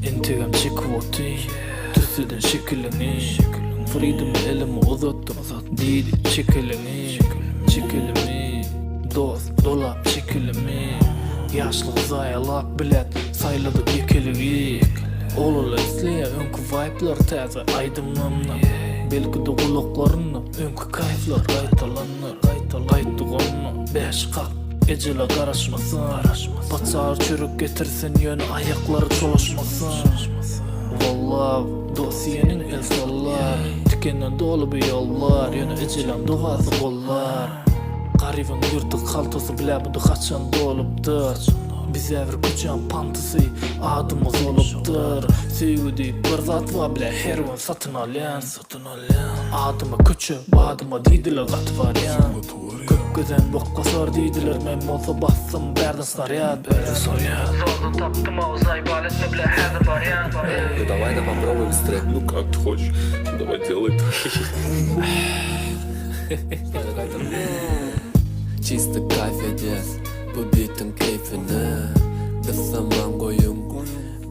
Intigam çıkıvati Tüsüden şekilini Freedom elimi uzattım Didi çekilini Dost dolap çekilimi Yaşlık zayalak bilet Sayladı ikiligi Olul esliye önkü vibe'lar taze aydımlanlar Belki de kulaklarını önkü kayıflar aytalanlar Ayttıqanına beş kat Ecele karışmasın Paçağır çürük getirsin yönü ayakları çolaşmasın Vallahi dosiyenin el sallar Tükenden dolu bir yollar Yönü ecelem doğası kollar Garibin yırtık kaltası bile bu da kaçan dolupdur Bize bir kucağın pantısı adımız olupdur Sevgi deyip bir zat var bile her gün satın alayan Adıma küçü badıma deydiler kat var yan Gökgözen bokka sor deydiler men olsa bassam berdin saryad Zordu taptım o zaybaletme bile her var yan Ну давай попробуем стрек. Ну как ты хочешь? Давай делай так. Чисто кайф edeceğiz bu beat'in keyfini. Biz zaman koyun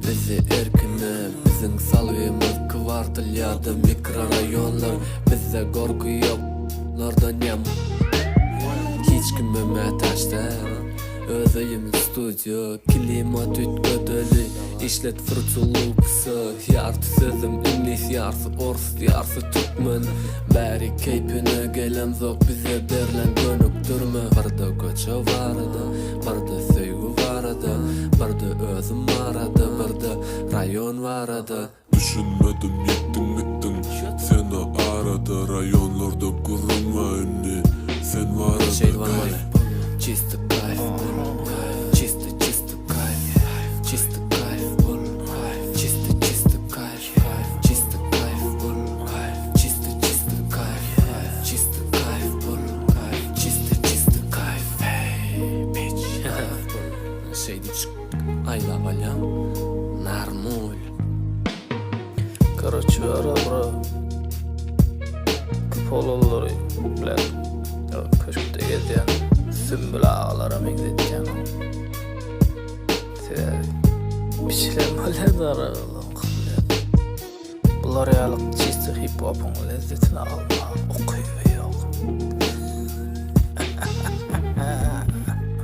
bizi erkine. Bizim salvimiz kvartal ya da mikrorayonlar. Bize korku yok lardan yem. Hiç kimime taşta Özeyim stüdyo Klimat ütködeli İşlet fırçuluksı Yartı sözüm İngiliz yarsı Ors yarsı Türkmen Bäri keypine gelen zok bize berlen gönüktürme Barda köçe varada Barda sevgi varada Barda özüm varada Barda rayon varada Düşünmedim yettin Seni arada rayonlarda kurulma önüne Sen varada Чисто кайф, чисто кайф, чисто кайф, чисто кайф, чисто кайф, чисто кайф, чисто кайф, чисто кайф. Hey bitch, şey deyip ayla balyam, narmul. Короче, ara Pololları bilen köşkte gezen Sümbül ağalara mekzetken Bir şeyler mallarda aralarım Bular yalık çisti hip hop'un lezzetini alma okuyuyor yok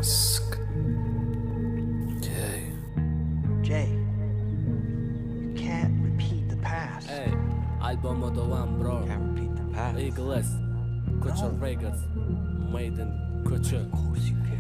Sık Jay, you can't repeat the past. Hey, albumu devam bro. Can't repeat the past. Eagles, Koçal Records, Maiden, Koçal. Of course you can.